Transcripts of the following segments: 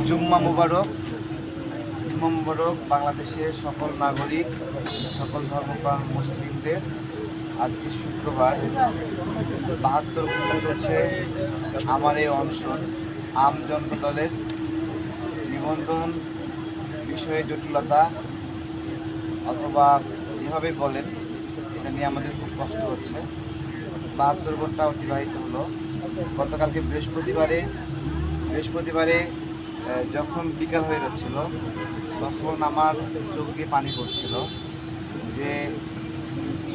জুম্মা মুবারক। জুম্মা মুবারক বাংলাদেশের সকল নাগরিক, সকল ধর্মপ্রাণ মুসলিমদের। আজকে শুক্রবার ৭২ ঘন্টা চলছে আমার এই অনশন। আম জনতা দলের নিবন্ধন বিষয়ে জটিলতা অথবা যেভাবে বলেন, এটা নিয়ে আমাদের খুব কষ্ট হচ্ছে। ৭২ ঘন্টা অতিবাহিত হলো। গতকালকে বৃহস্পতিবারে যখন বিকাল হয়ে যাচ্ছিল, তখন আমার চোখ দিয়ে পানি পড়ছিল যে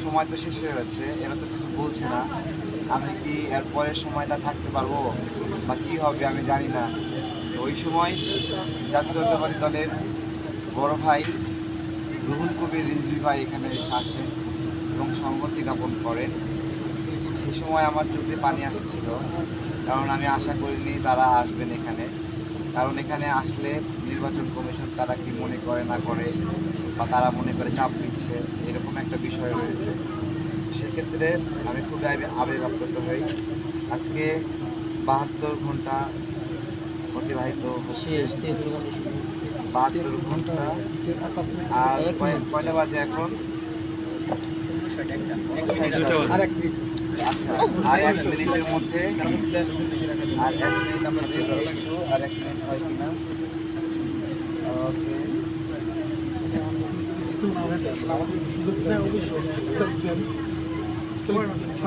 সময় তো শেষ হয়ে যাচ্ছে, এরা তো কিছু বলছে না, আমি কি এর পরের সময়টা থাকতে পারবো বা কী হবে আমি জানি না। তো ওই সময় জাতীয়তাবাদী দলের বড় ভাই রুহুল কবির রিজভী ভাই এখানে আসেন এবং সংহতি জ্ঞাপন করেন। সেই সময় আমার চোখে পানি আসছিল, কারণ আমি আশা করিনি তারা আসবেন এখানে। কারণ এখানে আসলে নির্বাচন কমিশন তারা কি মনে করে না করে, বা তারা মনে করে চাপ দিচ্ছে, এরকম একটা বিষয় রয়েছে। সেক্ষেত্রে আমি খুবই আবেগ আপ্লুত হই। আজকে ৭২ ঘন্টা অতিবাহিত হচ্ছে, ৭২ ঘন্টা। আর কয়টা বাজে এখন? আচ্ছা, আর ১ মিনিটের মধ্যে, আর ১ মিনিট আমরা দিয়ে ধরো একটু, আর ১ মিনিট হয় কিনা। ওকে,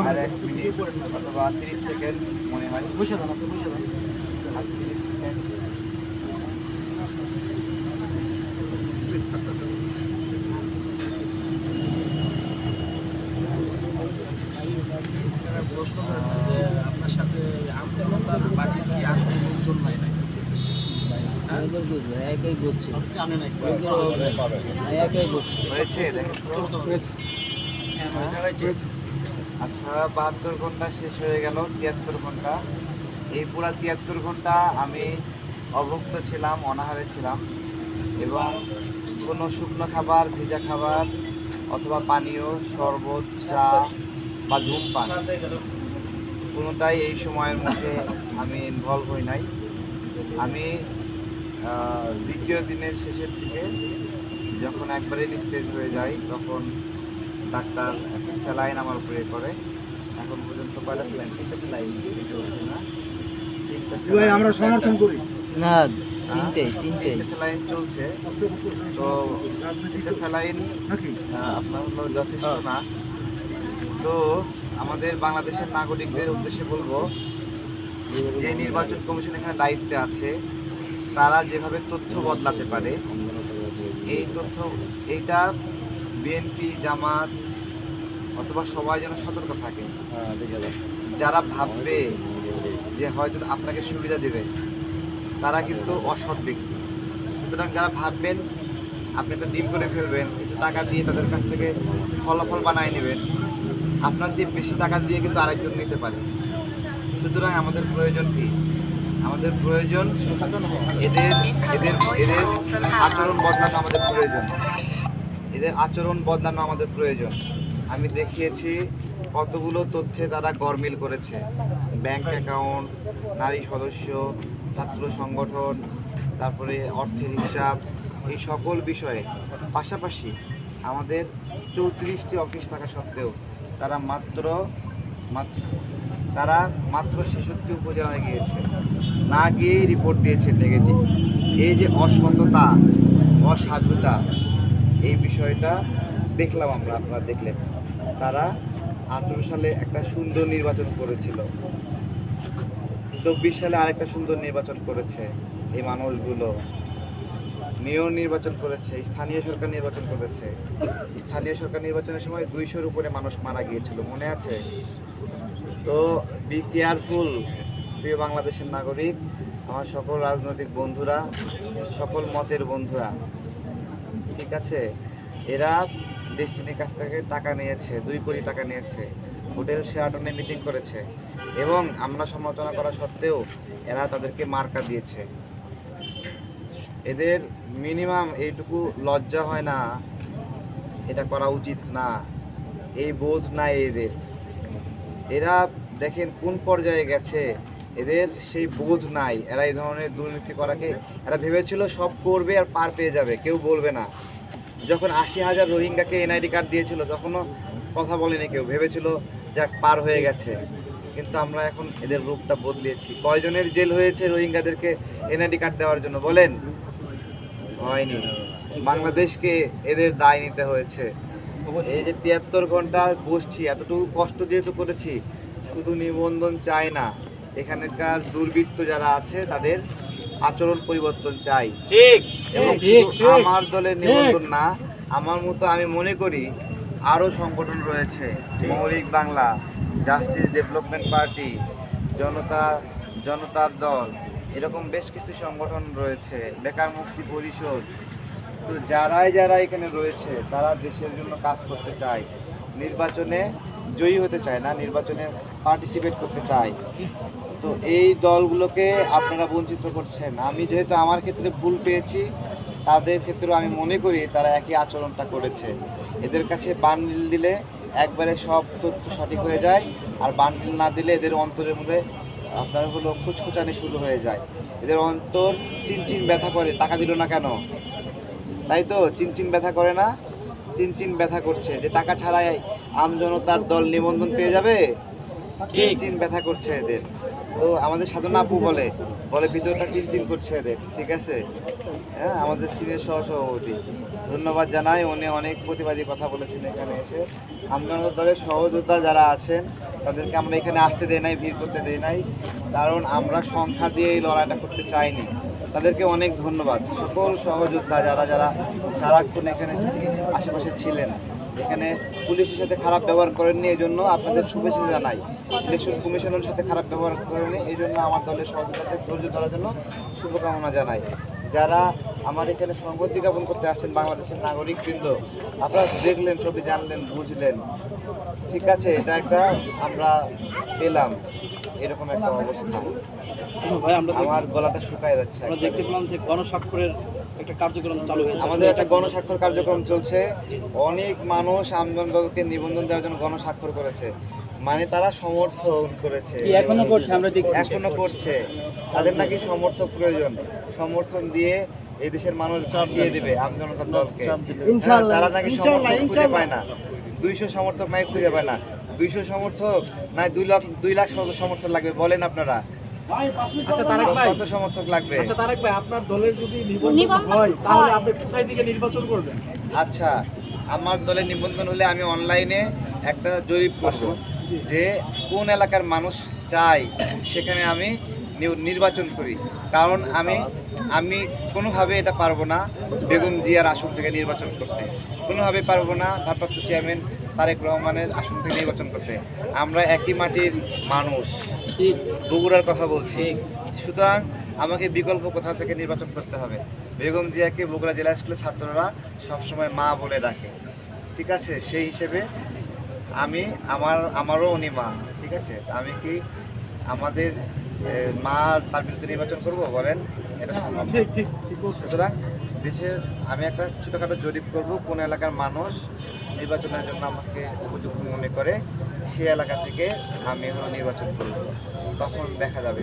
আর ১ মিনিট অথবা ৩০ সেকেন্ড মনে হয়। আর ৩০ সেকেন্ড। আপনার সাথে আমজনতার বাড়ির কি আর কোনো লোকজন নাই? হয়েছে দেখেন তো। আচ্ছা, ৭২ ঘন্টা শেষ হয়ে গেল, ৭৩ ঘন্টা। এই পুরা ৭৩ ঘন্টা আমি অভুক্ত ছিলাম, অনাহারে ছিলাম, এবং কোনো শুকনো খাবার, ভেজা খাবার অথবা পানীয়, শরবত, চা বা ধূমপান কোনোটাই এই সময়ের মধ্যে আমি ইনভলভ হই নাই। আমি দ্বিতীয় দিনের শেষের দিকে যখন একবারে নিস্তেজ হয়ে যায়, তখন ডাক্তার একটা স্যালাইন আমার উপরে করে। এখন পর্যন্ত কয়টা স্যালাইন? 3টা স্যালাইন চলছে না? 3টা স্যালাইন আমরা সমর্থন করি না, 3টে স্যালাইন চলছে। তো 3টা স্যালাইন আপনার হলো যথেষ্ট না। তো আমাদের বাংলাদেশের নাগরিকদের উদ্দেশ্যে বলবো, যে নির্বাচন কমিশন এখানে দায়িত্বে আছে, তারা যেভাবে তথ্য বদলাতে পারে, এইটা বিএনপি, জামাত অথবা সবাই যেন সতর্ক থাকে। যারা ভাববে যে হয়তো আপনাকে সুবিধা দেবে, তারা কিন্তু অসৎ ব্যক্তি। সুতরাং যারা ভাববেন আপনি একটা ডিল করে ফেলবেন, কিছু টাকা দিয়ে তাদের কাছ থেকে ফলাফল বানায় নেবেন, আপনার যে বেশি টাকা দিয়ে কিন্তু আরেকজন নিতে পারে। সুতরাং আমাদের প্রয়োজন কি? আমাদের প্রয়োজন এদের এদের এদের আচরণ বদলানো আমাদের প্রয়োজন। এদের আচরণ বদলানো আমাদের প্রয়োজন। আমি দেখিয়েছি কতগুলো তথ্যে তারা গরমিল করেছে। ব্যাংক অ্যাকাউন্ট, নারী সদস্য, ছাত্র সংগঠন, তারপরে অর্থের হিসাব, এই সকল বিষয়ে। পাশাপাশি আমাদের 34টি অফিস থাকা সত্ত্বেও তারা মাত্র 66 উপজেলায় গিয়েছে, না গিয়েই রিপোর্ট দিয়েছে নেগেটিভ। এই যে অসততা, অসাধুতা, এই বিষয়টা দেখলাম আমরা, আপনারা দেখলেন। তারা 18 সালে একটা সুন্দর নির্বাচন করেছিল, 24 সালে আরেকটা সুন্দর নির্বাচন করেছে। এই মানুষগুলো মেয়র নির্বাচন করেছে, স্থানীয় সরকার নির্বাচন করেছে। স্থানীয় সরকার নির্বাচনের সময় 200-র উপরে মানুষ মারা গিয়েছিল, মনে আছে? তো বি কেয়ারফুল প্রিয় বাংলাদেশের নাগরিক, আমার সকল রাজনৈতিক বন্ধুরা, সকল মতের বন্ধুরা, ঠিক আছে? এরা ডেস্টিনির কাছ থেকে টাকা নিয়েছে, 2 কোটি টাকা নিয়েছে, হোটেল শেরাটনে মিটিং করেছে, এবং আমরা সমালোচনা করা সত্ত্বেও এরা তাদেরকে মার্কা দিয়েছে। এদের মিনিমাম এইটুকু লজ্জা হয় না? এটা করা উচিত না, এই বোধ নাই এদের। এরা দেখেন কোন পর্যায়ে গেছে, এদের সেই বোধ নাই। এরা এই ধরনের দুর্নীতি করাকে এরা ভেবেছিল সব করবে আর পার পেয়ে যাবে, কেউ বলবে না। যখন 80,000 রোহিঙ্গাকে এনআইডি কার্ড দিয়েছিল তখনও কথা বলেনি কেউ, ভেবেছিল যাক পার হয়ে গেছে। কিন্তু আমরা এখন এদের রূপটা বদলিয়েছি। কয়জনের জেল হয়েছে রোহিঙ্গাদেরকে এনআইডি কার্ড দেওয়ার জন্য বলেন? হয়নি। বাংলাদেশকে এদের দায় নিতে হয়েছে। এই যে 73 ঘন্টা বসছি, এতটুকু কষ্ট যেহেতু করেছি, শুধু নিবন্ধন চাই না, এখানকার দুর্বৃত্ত যারা আছে তাদের আচরণ পরিবর্তন চাই। ঠিক এবং শুধু আমার দলের নিবন্ধন না, আমার মতো আমি মনে করি আরও সংগঠন রয়েছে, মৌলিক বাংলা, জাস্টিস ডেভেলপমেন্ট পার্টি, জনতার দল, এরকম বেশ কিছু সংগঠন রয়েছে, বেকার মুক্তি পরিষদ। তো যারা এখানে রয়েছে তারা দেশের জন্য কাজ করতে চায়, নির্বাচনে জয়ী হতে চায় না, নির্বাচনে পার্টিসিপেট করতে চায়। তো এই দলগুলোকে আপনারা বঞ্চিত করছেন। আমি যেহেতু আমার ক্ষেত্রে ভুল পেয়েছি, তাদের ক্ষেত্রেও আমি মনে করি তারা একই আচরণটা করেছে। এদের কাছে বান্ডিল দিলে একবারে সব তথ্য সঠিক হয়ে যায়, আর বান্ডিল না দিলে এদের অন্তরের মধ্যে আপনার হলো খুচখুচানি শুরু হয়ে যায়। এদের অন্তর চিনচিন ব্যথা করে, টাকা দিল না কেন, তাই তো চিনচিন ব্যথা করে না? চিনচিন ব্যথা করছে যে টাকা ছাড়াই আমজনতার দল নিবন্ধন পেয়ে যাবে, চিনচিন ব্যথা করছে এদের। তো আমাদের সাধনা আপু বলে ভিতরটা চিনচিন করছে এদের, ঠিক আছে? হ্যাঁ, আমাদের সিনিয়র সহসভাপতি, ধন্যবাদ জানাই, উনি অনেক প্রতিবাদী কথা বলেছেন এখানে এসে। আমজনতা দলের সহযোদ্ধা যারা আছেন তাদেরকে আমরা এখানে আসতে দেই নাই, ভিড় করতে দেই নাই, কারণ আমরা সংখ্যা দিয়ে এই লড়াইটা করতে চাইনি। তাদেরকে অনেক ধন্যবাদ, সকল সহযোদ্ধা যারা সারাক্ষণ এখানে আশেপাশে ছিলেন। এখানে পুলিশের সাথে খারাপ ব্যবহার করেননি, এই জন্য আপনাদের শুভেচ্ছা জানাই। ইলেকশন কমিশনের সাথে খারাপ ব্যবহার করেনি, এই জন্য আমার দলের সহযোগিতাকে ধৈর্য ধরার জন্য শুভকামনা জানাই। যারা আমার এখানে সংহতি জ্ঞাপন করতে আসছেন বাংলাদেশের নাগরিকবৃন্দ, আপনারা দেখলেন, ছবি জানলেন, বুঝলেন, ঠিক আছে? এটা একটা আমরা পেলাম এরকম একটা অবস্থা। ভাই, আমরা আমার গলাটা শুকায় যাচ্ছে। দেখতে পেলাম যে গণস্বাক্ষরের একটা কার্যক্রম চালু হয়েছে। আমাদের একটা গণস্বাক্ষর কার্যক্রম চলছে। অনেক মানুষ আমজনতাকে নিবন্ধন দেওয়ার জন্য গণস্বাক্ষর করেছে, মানে তারা সমর্থন করেছে, এখনো করছে, আমরা দেখছি এখনো করছে। তাদের নাকি সমর্থক প্রয়োজন, সমর্থন দিয়ে এই দেশের মানুষ চাপিয়ে দেবে আমজনতার দলকে। হ্যাঁ, তারা নাকি সমর্থক খুঁজে পায় না, 200 সমর্থক নাই খুঁজে পায় না। 200 সমর্থক নাই, 2 লাখ সমর্থক লাগবে, বলেন আপনারা? আচ্ছা তারেক ভাই, কত সমর্থক লাগবে? আচ্ছা তারেক ভাই, আপনার দলের যদি নিবন্ধন হয় তাহলে আপনি কোথায় থেকে নির্বাচন করবেন? আচ্ছা, আমার দলের নিবন্ধন হলে আমি অনলাইনে একটা জরিপ করব যে কোন এলাকার মানুষ চাই সেখানে আমি নির্বাচন করি। কারণ আমি কোনোভাবে এটা পারবো না বেগম জিয়ার আসন থেকে নির্বাচন করতে, কোনোভাবে পারবো না ভারপ্রাপ্ত চেয়ারম্যান তারেক রহমানের আসন থেকে নির্বাচন করতে। আমরা একই মাটির মানুষ, বগুড়ার কথা বলছি, সুতরাং আমাকে বিকল্প কোথা থেকে নির্বাচন করতে হবে। বেগম জিয়াকে বগুড়া জেলা স্কুলের ছাত্ররা সবসময় মা বলে ডাকে, ঠিক আছে? সেই হিসেবে আমারও উনি মা, ঠিক আছে? আমি কি আমাদের মা তার বিরুদ্ধে নির্বাচন করব, বলেন? এটা সম্ভব না। সুতরাং দেশের আমি একটা ছোটোখাটো জরিপ করব, কোন এলাকার মানুষ নির্বাচনের জন্য আমাকে উপযুক্ত মনে করে সেই এলাকা থেকে আমি নির্বাচন করব, তখন দেখা যাবে।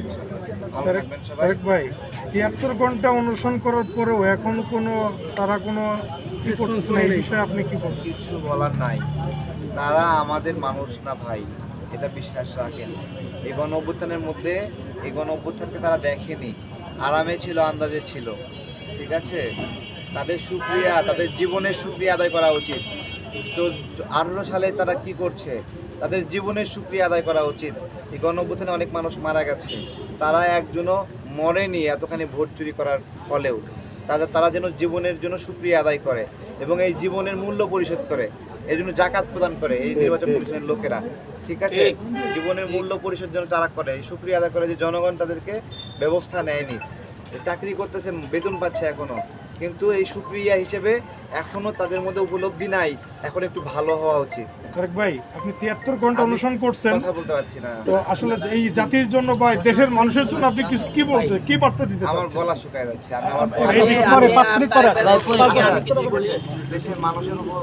ভালো থাকবেন সবাই। ভাই, 73 ঘন্টা অনুসরণ করার পরেও এখন তারা কোনো কি করতেছে না, এই বিষয়ে আপনি কি বলছেন? কিছু বলার নাই, তারা আমাদের মানুষ না ভাই, এটা বিশ্বাস রাখেন। এই গণ অভ্যুত্থানের মধ্যে এই গণ অভ্যুত্থানকে তারা দেখেনি, আরামে ছিল, আন্দাজে ছিল, ঠিক আছে? তাদের সুক্রিয়া, তাদের জীবনের সুক্রিয়া আদায় করা উচিত। 18 সালে তারা কি করছে, তাদের জীবনের সুক্রিয়া আদায় করা উচিত। এই গণ অভ্যুত্থানে অনেক মানুষ মারা গেছে, তারা একজনও মরেনি এতখানি ভোট চুরি করার ফলেও। তারা যেন জীবনের জন্য সুক্রিয়া আদায় করে এবং এই জীবনের মূল্য পরিশোধ করে, এই জন্য জাকাত প্রদান করে এই নির্বাচন কমিশনের লোকেরা, ঠিক আছে? জীবনের মূল্য পরিশোধ যেন তারা করে, সুক্রিয়া আদায় করে যে জনগণ তাদেরকে ব্যবস্থা নেয়নি। চাকরি করতেছে, বেতন পাচ্ছে এখনো, কিন্তু এই সুক্রিয়া হিসেবে এখনো তাদের মধ্যে উপলব্ধি নাই, এখন একটু ভালো হওয়া উচিত। তারেক ভাই, আপনি 73 ঘন্টা অনুসরণ করছেন, কথা বলতে পারছি না। তো আসলে এই জাতির জন্য বা দেশের মানুষের জন্য আপনি কি বার্তা দিতে আমার চাচ্ছেন? গলা শুকায় যাচ্ছে। পরে 5 মিনিট পরে দেশের মানুষের উপর